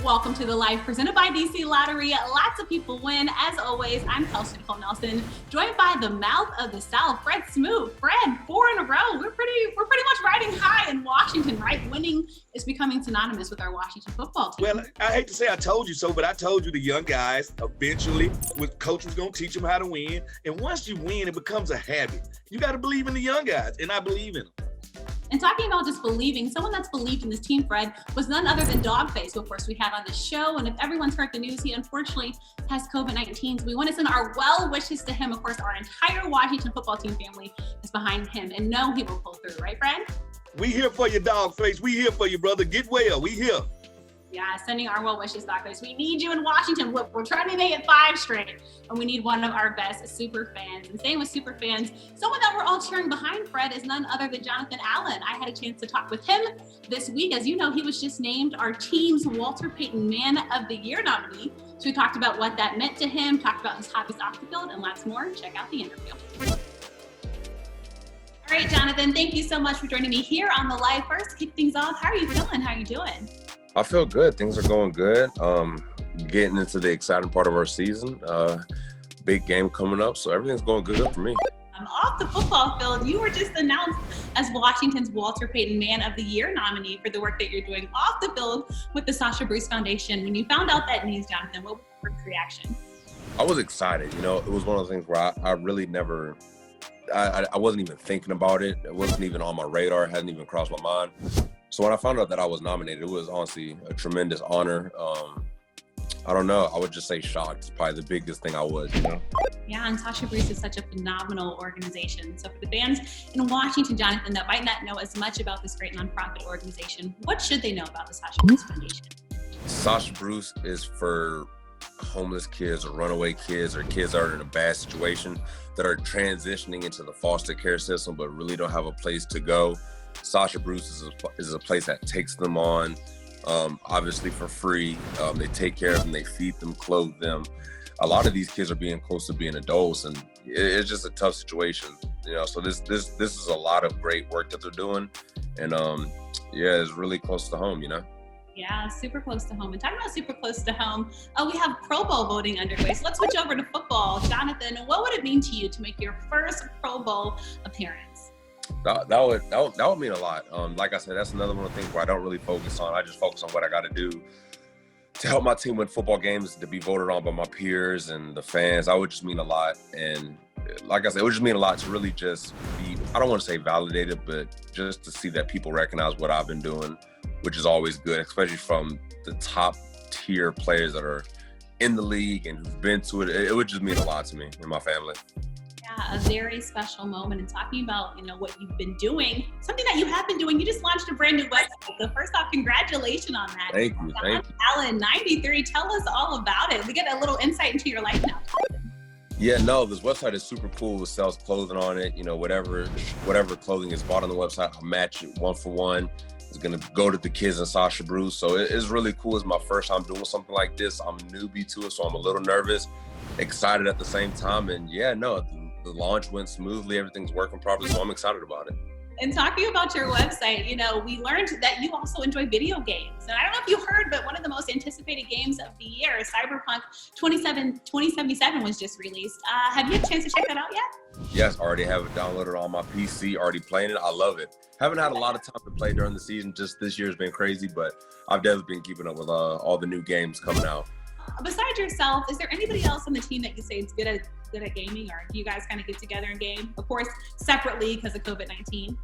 Welcome to the live presented by DC Lottery. Lots of people win. As always, I'm Kelsey Nicole Nelson, joined by the mouth of the South, Fred Smoot. Fred, 4 in a row. We're pretty much riding high in Washington, right? Winning is becoming synonymous with our Washington football team. Well, I hate to say I told you so, but I told you the young guys eventually, with coach was gonna teach them how to win. And once you win, it becomes a habit. You got to believe in the young guys, and I believe in them. And talking about just believing, someone that's believed in this team, Fred, was none other than Dogface, who of course we had on the show. And if everyone's heard the news, he unfortunately has COVID-19. So we want to send our well wishes to him. Of course, our entire Washington football team family is behind him and know he will pull through, right, Fred? We here for you, Dogface. We here for you, brother. Get well. We here. Yeah, sending our well wishes, Dogface. We need you in Washington. Look, we're trying to make it 5 straight, and we need one of our best super fans. And staying with super fans, someone that we're all cheering behind, Fred, is none other than Jonathan Allen. I had a chance to talk with him this week. As you know, he was just named our team's Walter Payton Man of the Year nominee. So we talked about what that meant to him, talked about his hobbies off the field, and lots more. Check out the interview. All right, Jonathan, thank you so much for joining me here on the live. First, kick things off. How are you feeling? How are you doing? I feel good. Things are going good. Getting into the exciting part of our season. Big game coming up, so everything's going good for me. Off the football field, you were just announced as Washington's Walter Payton Man of the Year nominee for the work that you're doing off the field with the Sasha Bruce Foundation. When you found out that news, Jonathan, what was your first reaction? I was excited. You know, it was one of those things where I really never, I wasn't even thinking about it. It wasn't even on my radar. It hadn't even crossed my mind. So when I found out that I was nominated, it was honestly a tremendous honor. I don't know. I would just say shocked. It's probably the biggest thing I was, you know? Yeah, and Sasha Bruce is such a phenomenal organization. So for the fans in Washington, Jonathan, that might not know as much about this great nonprofit organization, what should they know about the Sasha Bruce Foundation? Sasha Bruce is for homeless kids or runaway kids or kids that are in a bad situation that are transitioning into the foster care system but really don't have a place to go. Sasha Bruce is a place that takes them on, obviously for free. They take care of them, they feed them, clothe them. A lot of these kids are being close to being adults, and it's just a tough situation, you know. So this is a lot of great work that they're doing, and yeah, it's really close to home, you know. Yeah, super close to home. And talking about super close to home, we have Pro Bowl voting underway. So let's switch over to football. Jonathan, what would it mean to you to make your first Pro Bowl appearance? That would mean a lot. Like I said, that's another one of the things where I don't really focus on. I just focus on what I got to do to help my team win football games, to be voted on by my peers and the fans. That would just mean a lot. And like I said, it would just mean a lot to really just be, I don't want to say validated, but just to see that people recognize what I've been doing, which is always good, especially from the top tier players that are in the league and who've been to it. It would just mean a lot to me and my family. Yeah, a very special moment. And talking about, you know, what you've been doing, something that you have been doing, you just launched a brand new website. So first off, congratulations on that. Thank you. Allen, 93, tell us all about it. We get a little insight into your life now. Yeah, no, this website is super cool. It sells clothing on it. You know, whatever clothing is bought on the website, I'll match it 1 for 1. It's gonna go to the kids in Sasha Bruce. So it's really cool. It's my first time doing something like this. I'm a newbie to it, so I'm a little nervous, excited at the same time. And yeah, no, the launch went smoothly. Everything's working properly, so I'm excited about it. And talking about your website, you know, we learned that you also enjoy video games. And I don't know if you heard, but one of the most anticipated games of the year, Cyberpunk 2077 was just released. Have you had a chance to check that out yet? Yes, I already have it downloaded on my PC, already playing it. I love it. Haven't had a lot of time to play during the season. Just this year's been crazy, but I've definitely been keeping up with all the new games coming out. Besides yourself, is there anybody else on the team that you say is good at gaming, or do you guys kind of get together and game? Of course, separately because of COVID-19.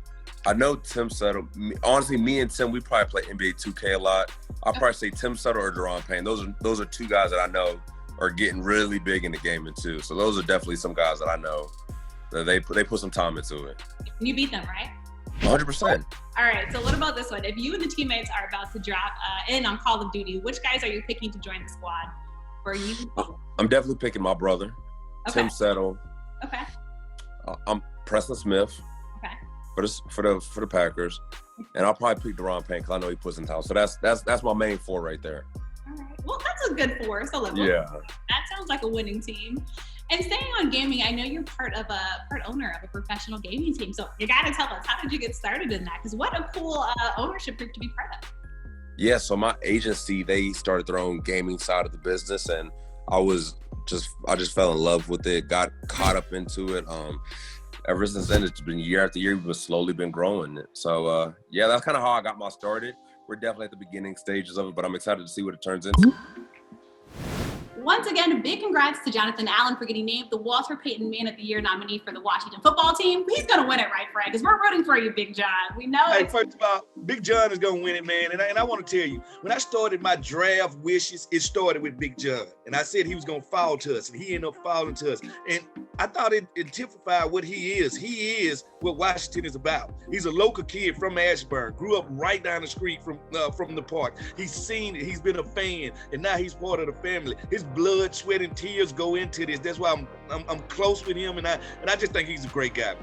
I know Tim Settle. Honestly, me and Tim, we probably play NBA 2K a lot. I'll probably say Tim Settle or Deron Payne. Those are 2 guys that I know are getting really big into gaming too. So those are definitely some guys that I know that they put some time into it. And you beat them, right? 100%. All right, so what about this one? If you and the teammates are about to drop in on Call of Duty, which guys are you picking to join the squad for you? I'm definitely picking my brother, okay. Tim Settle. Okay. I'm Preston Smith. Okay. For the Packers, and I'll probably pick Deron Payne because I know he puts in time. So that's my main 4 right there. All right. Well, that's a good 4. So yeah. That sounds like a winning team. And staying on gaming, I know you're part owner of a professional gaming team. So you got to tell us, how did you get started in that? Because what a cool ownership group to be part of. Yeah, so my agency, they started their own gaming side of the business, and I just fell in love with it, got caught up into it. Ever since then, it's been year after year, we've slowly been growing it. So yeah, that's kind of how I got my started. We're definitely at the beginning stages of it, but I'm excited to see what it turns into. Once again, a big congrats to Jonathan Allen for getting named the Walter Payton Man of the Year nominee for the Washington football team. He's going to win it, right, Fred? Because we're rooting for you, Big John. We know. Hey, first of all, Big John is going to win it, man. And I want to tell you, when I started my draft wishes, it started with Big John. And I said he was going to fall to us, and he ended up falling to us. And I thought it typified what he is. He is what Washington is about. He's a local kid from Ashburn, grew up right down the street from the park. He's seen it. He's been a fan, and now he's part of the family. His blood, sweat, and tears go into this. That's why I'm close with him, and I just think he's a great guy.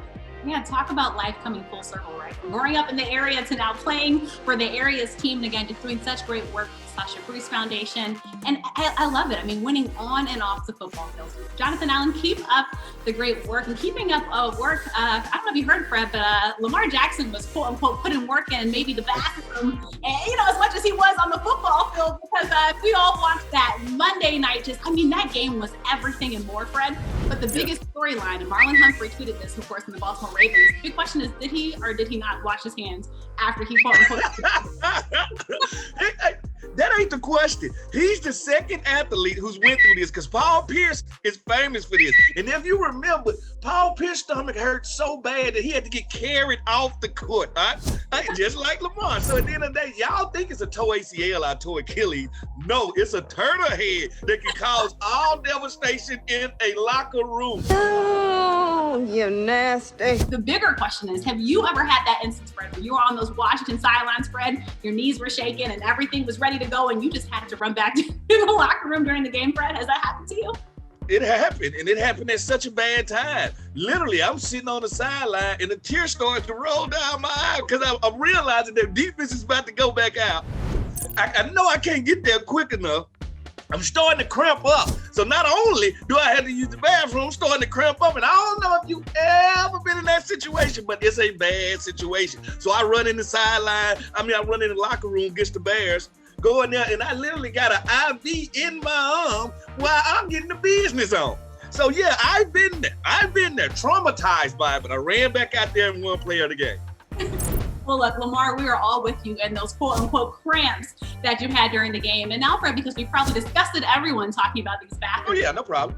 Yeah, talk about life coming full circle, right? From growing up in the area to now playing for the area's team, and again, just doing such great work with Sasha Bruce Foundation. And I love it. I mean, winning on and off the football field. Jonathan Allen, keep up the great work. And keeping up work, I don't know if you heard, Fred, but Lamar Jackson was quote unquote putting work in maybe the bathroom, and as much as he was on the football field, because we all watched that Monday night. That game was everything and more, Fred. But the biggest storyline, and Marlon Humphrey tweeted this, of course, in the Baltimore Ravens. The big question is, did he or did he not wash his hands after he quote unquote? That ain't the question. He's the second athlete who's went through this, because Paul Pierce is famous for this. And if you remember, Paul Pierce's stomach hurt so bad that he had to get carried off the court, right? Just like Lamar. So at the end of the day, y'all think it's a toe ACL or toe Achilles. No, it's a turtle head that can cause all devastation in a locker room. Oh, you nasty. The bigger question is, have you ever had that instance, Fred, where you were on those Washington sidelines, Fred, your knees were shaking and everything was ready to go and you just had to run back to the locker room during the game, Fred? Has that happened to you? It happened, and it happened at such a bad time. Literally, I'm sitting on the sideline, and a tear starts to roll down my eye because I'm realizing that defense is about to go back out. I know I can't get there quick enough. I'm starting to cramp up. So not only do I have to use the bathroom, I'm starting to cramp up. And I don't know if you've ever been in that situation, but it's a bad situation. So I run in the sideline. I run in the locker room against the Bears. Go in there, and I literally got an IV in my arm while I'm getting the business on. So yeah, I've been there, traumatized by it, but I ran back out there and won player of the game. Well, look, Lamar, we are all with you in those quote unquote cramps that you had during the game. And now, Fred, because we probably disgusted everyone talking about these bathrooms. Oh yeah, no problem.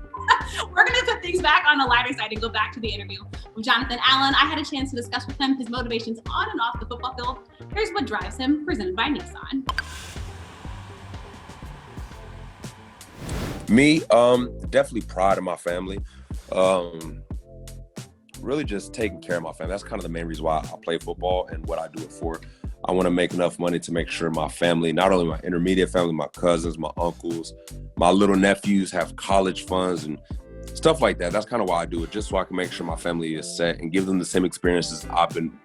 We're going to put things back on the lighter side and go back to the interview with Jonathan Allen. I had a chance to discuss with him his motivations on and off the football field. Here's what drives him, presented by Nissan. Me, definitely pride in my family. Really just taking care of my family. That's kind of the main reason why I play football and what I do it for. I want to make enough money to make sure my family, not only my intermediate family, my cousins, my uncles, my little nephews have college funds and stuff like that. That's kind of why I do it, just so I can make sure my family is set and give them the same experiences I've been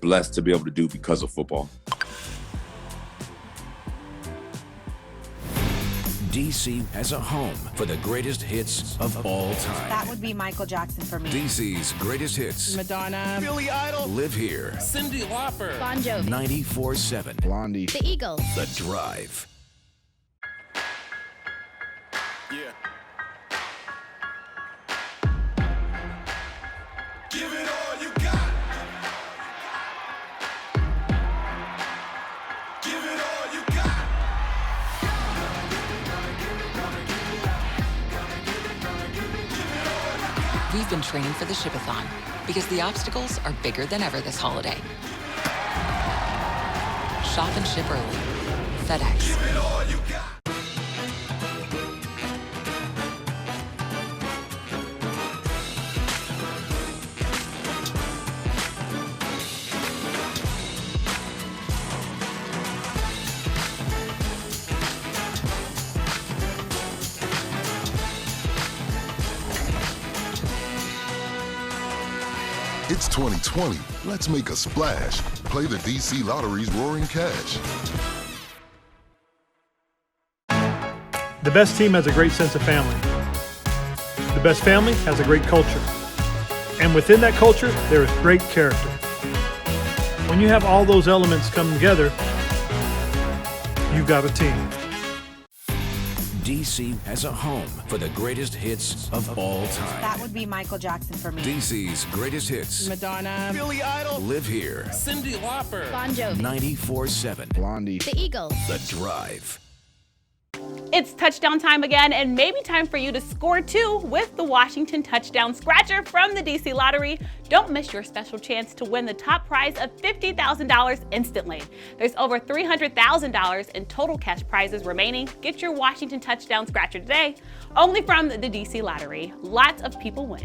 blessed to be able to do because of football. DC has a home for the greatest hits of all time. That would be Michael Jackson for me. DC's greatest hits. Madonna. Billy Idol. Live here. Cyndi Lauper. Bon Jovi. 94.7. Blondie. The Eagles. The Drive. Yeah. Give it all you got. Give it all you got. We've been training for the Shipathon because the obstacles are bigger than ever this holiday. Shop and ship early. FedEx. Give it all you got. It's 2020. Let's make a splash. Play the DC Lottery's Roaring Cash. The best team has a great sense of family. The best family has a great culture. And within that culture, there is great character. When you have all those elements come together, you've got a team. DC has a home for the greatest hits of all time. That would be Michael Jackson for me. DC's greatest hits Madonna. Billy Idol. live here. Cyndi Lauper. Bon Jovi. 94.7 Blondie. The Eagles. The Drive. It's touchdown time again, and maybe time for you to score too with the Washington Touchdown Scratcher from the DC Lottery. Don't miss your special chance to win the top prize of $50,000 instantly. There's over $300,000 in total cash prizes remaining. Get your Washington Touchdown Scratcher today, only from the DC Lottery. Lots of people win.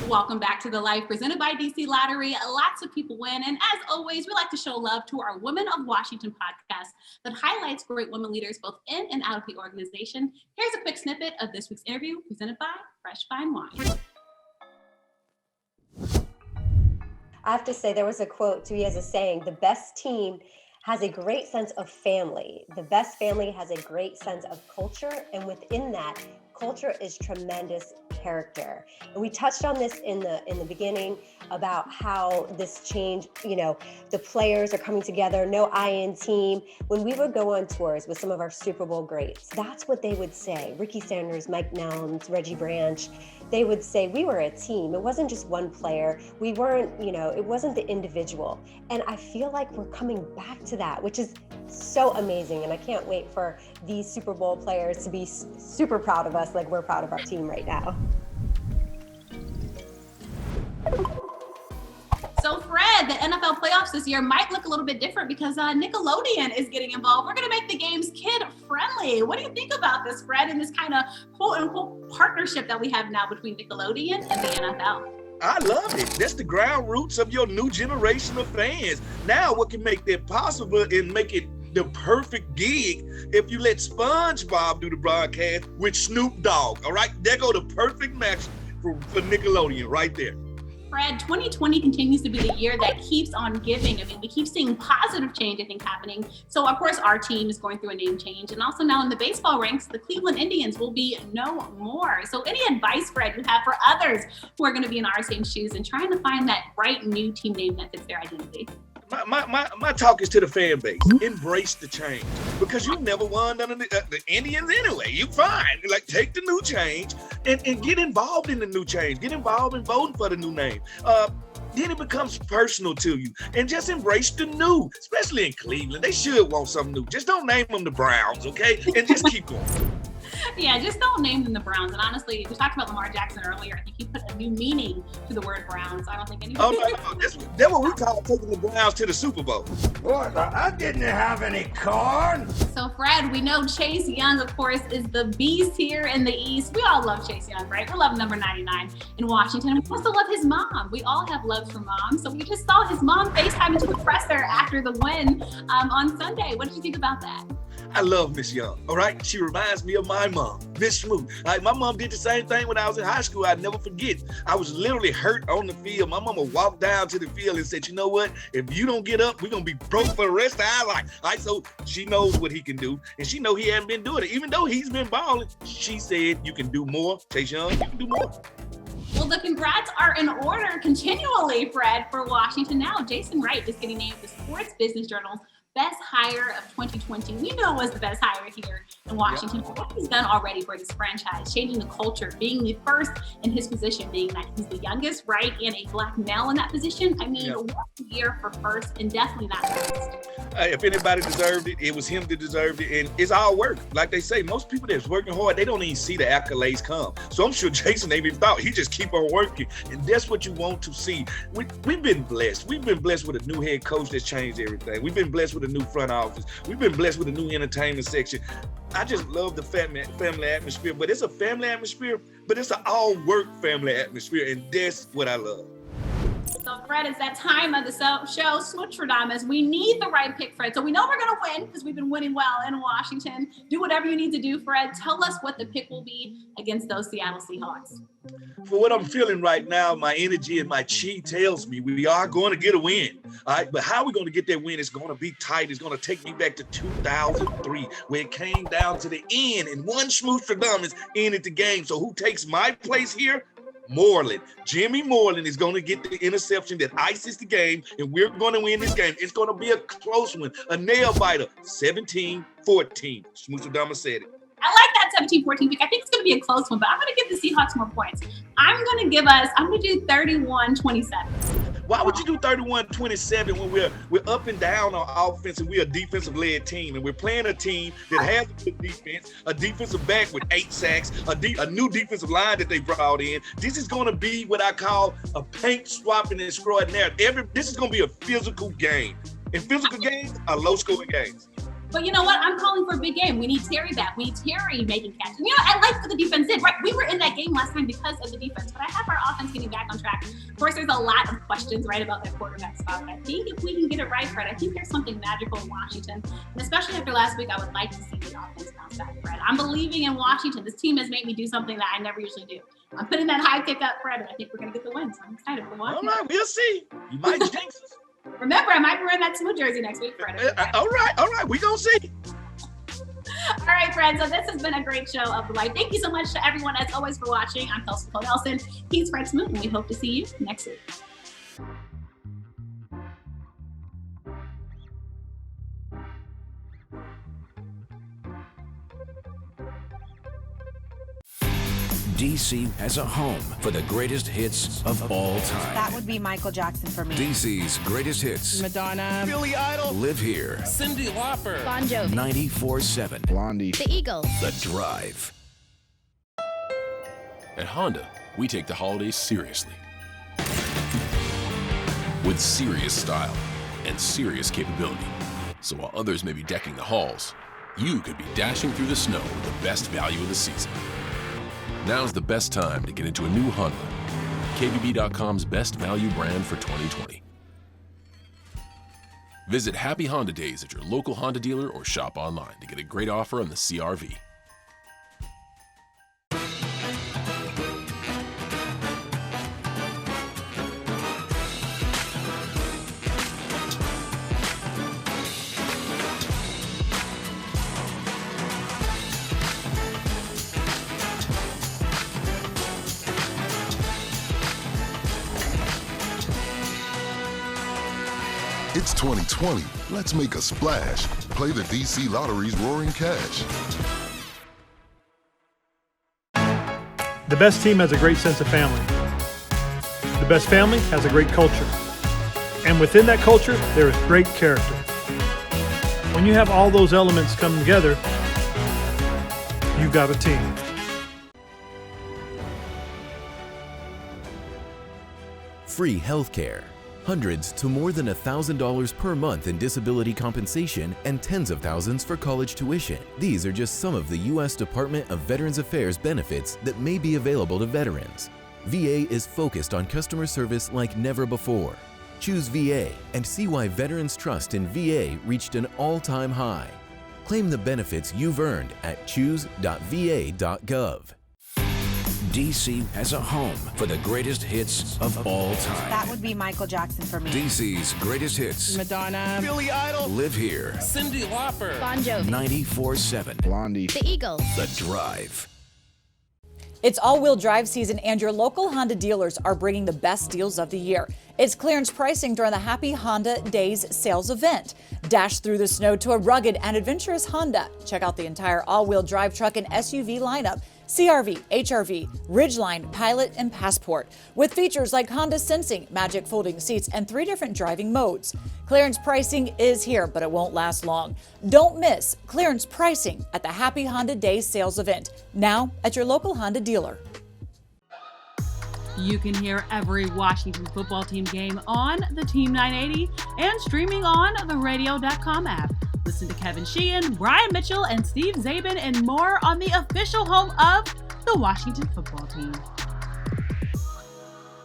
Welcome back to The Life, presented by DC Lottery. Lots of people win. And as always, we like to show love to our Women of Washington podcast that highlights great women leaders both in and out of the organization. Here's a quick snippet of this week's interview presented by Fresh Fine Wine. I have to say, there was a quote to me as a saying, the best team has a great sense of family. The best family has a great sense of culture. And within that, culture is tremendous character. And we touched on this in the beginning about how this change, the players are coming together, no I in team. When we would go on tours with some of our Super Bowl greats, that's what they would say. Ricky Sanders, Mike Nelms, Reggie Branch, they would say we were a team. It wasn't just one player. We weren't, it wasn't the individual. And I feel like we're coming back to that, which is so amazing. And I can't wait for these Super Bowl players to be super proud of us like we're proud of our team right now. So Fred, the NFL playoffs this year might look a little bit different because Nickelodeon is getting involved. We're going to make the games kid-friendly. What do you think about this, Fred, and this kind of quote-unquote partnership that we have now between Nickelodeon and the NFL? I love it. That's the ground roots of your new generation of fans. Now, what can make that possible and make it the perfect gig if you let SpongeBob do the broadcast with Snoop Dogg, all right? There go the perfect match for Nickelodeon right there. Fred, 2020 continues to be the year that keeps on giving. I mean, we keep seeing positive change, I think, happening. So, of course, our team is going through a name change. And also now in the baseball ranks, the Cleveland Indians will be no more. So any advice, Fred, you have for others who are going to be in our same shoes and trying to find that right new team name that fits their identity? My talk is to the fan base. Embrace the change because you never won under the Indians anyway. You fine. Like, take the new change and get involved in the new change. Get involved in voting for the new name. Then it becomes personal to you. And just embrace the new, especially in Cleveland. They should want something new. Just don't name them the Browns, okay? And just keep going. Yeah, just don't name them the Browns. And honestly, we talked about Lamar Jackson earlier. I think he put a new meaning to the word Browns. I don't think anybody. Oh, no. That's what we call taking the Browns to the Super Bowl. What? I didn't have any corn. So, Fred, we know Chase Young, of course, is the beast here in the East. We all love Chase Young, right? We love number 99 in Washington. We also love his mom. We all have love for mom. So we just saw his mom FaceTime into the presser after the win on Sunday. What did you think about that? I love Miss Young, all right? She reminds me of my mom, Miss Smoot. Like, my mom did the same thing when I was in high school. I'd never forget. I was literally hurt on the field. My mama walked down to the field and said, you know what? If you don't get up, we're going to be broke for the rest of our life. All right, so she knows what he can do, and she know he hasn't been doing it. Even though he's been balling, she said, you can do more. Chase Young, you can do more. Well, the congrats are in order continually, Fred, for Washington now. Jason Wright is getting named the Sports Business Journal's best hire of 2020. We know it was the best hire here in Washington. Yep. What he's done already for this franchise, changing the culture, being the first in his position, being that he's the youngest, right, and a black male in that position. I mean, what a year for first and definitely not last. If anybody deserved it, it was him that deserved it. And it's all work. Like they say, most people that's working hard, they don't even see the accolades come. So I'm sure Jason ain't even thought. He just keep on working. And that's what you want to see. We've been blessed. We've been blessed with a new head coach that's changed everything. We've been blessed with a new front office. We've been blessed with a new entertainment section. I just love the family atmosphere. But it's a family atmosphere, but it's an all-work family atmosphere. And that's what I love. So, Fred, it's that time of the show, Smootradamus. We need the right pick, Fred. So we know we're going to win because we've been winning well in Washington. Do whatever you need to do, Fred. Tell us what the pick will be against those Seattle Seahawks. For what I'm feeling right now, my energy and my chi tells me we are going to get a win. All right, but how we're going to get that win is going to be tight. It's going to take me back to 2003, where it came down to the end, and one Smootradamus ended the game. So who takes my place here? Moreland. Jimmy Moreland is going to get the interception that ices the game, and we're going to win this game. It's going to be a close one, a nail biter, 17-14. Smoot said it. I like that 17-14 pick. I think it's going to be a close one, but I'm going to give the Seahawks more points. I'm going to do 31-27. Why would you do 31-27 when we're up and down on offense and we're a defensive-led team and we're playing a team that has a good defense, a defensive back with 8 sacks, a new defensive line that they brought in? This is going to be what I call a paint swapping extraordinaire. This is going to be a physical game. And physical games are low-scoring games. But you know what? I'm calling for a big game. We need Terry back. We need Terry making catches. You know, I like what the defense did, right? We were in that game last time because of the defense, but I have our offense getting back on track. Of course, there's a lot of questions, right, about that quarterback spot, but I think if we can get it right, Fred, I think there's something magical in Washington. And especially after last week, I would like to see the offense bounce back, Fred. I'm believing in Washington. This team has made me do something that I never usually do. I'm putting that high kick up, Fred, and I think we're going to get the win, so I'm excited for the Washington. All right, we'll see. You might jinx us. Remember, I might be wearing that Smoot jersey next week, Fred. All right, we going to see. All right, friends, so this has been a great show of the life. Thank you so much to everyone, as always, for watching. I'm Kelsey Nelson. He's Fred Smoot, and we hope to see you next week. DC has a home for the greatest hits of all time. That would be Michael Jackson for me. DC's greatest hits. Madonna. Billy Idol. Live here. Cyndi Lauper. Bon Jovi. 94.7. Blondie. The Eagles. The Drive. At Honda, we take the holidays seriously. With serious style and serious capability. So while others may be decking the halls, you could be dashing through the snow with the best value of the season. Now's the best time to get into a new Honda. KBB.com's best value brand for 2020. Visit Happy Honda Days at your local Honda dealer or shop online to get a great offer on the CR-V. It's 2020. Let's make a splash. Play the DC Lottery's Roaring Cash. The best team has a great sense of family. The best family has a great culture. And within that culture, there is great character. When you have all those elements come together, you've got a team. Free healthcare. Hundreds to more than $1,000 per month in disability compensation and tens of thousands for college tuition. These are just some of the U.S. Department of Veterans Affairs benefits that may be available to veterans. VA is focused on customer service like never before. Choose VA and see why veterans' trust in VA reached an all-time high. Claim the benefits you've earned at choose.va.gov. DC has a home for the greatest hits of all time. That would be Michael Jackson for me. DC's greatest hits. Madonna. Billy Idol. Live here. Cyndi Lauper. Bon Jovi. 94.7. Blondie. The Eagles. The Drive. It's all-wheel drive season, and your local Honda dealers are bringing the best deals of the year. It's clearance pricing during the Happy Honda Days sales event. Dash through the snow to a rugged and adventurous Honda. Check out the entire all-wheel drive truck and SUV lineup. CR-V, HR-V, Ridgeline, Pilot, and Passport, with features like Honda Sensing, Magic Folding Seats, and 3 different driving modes. Clearance pricing is here, but it won't last long. Don't miss clearance pricing at the Happy Honda Days sales event, now at your local Honda dealer. You can hear every Washington football team game on the Team 980 and streaming on the radio.com app. Listen to Kevin Sheehan, Brian Mitchell, and Steve Zabin and more on the official home of the Washington football team.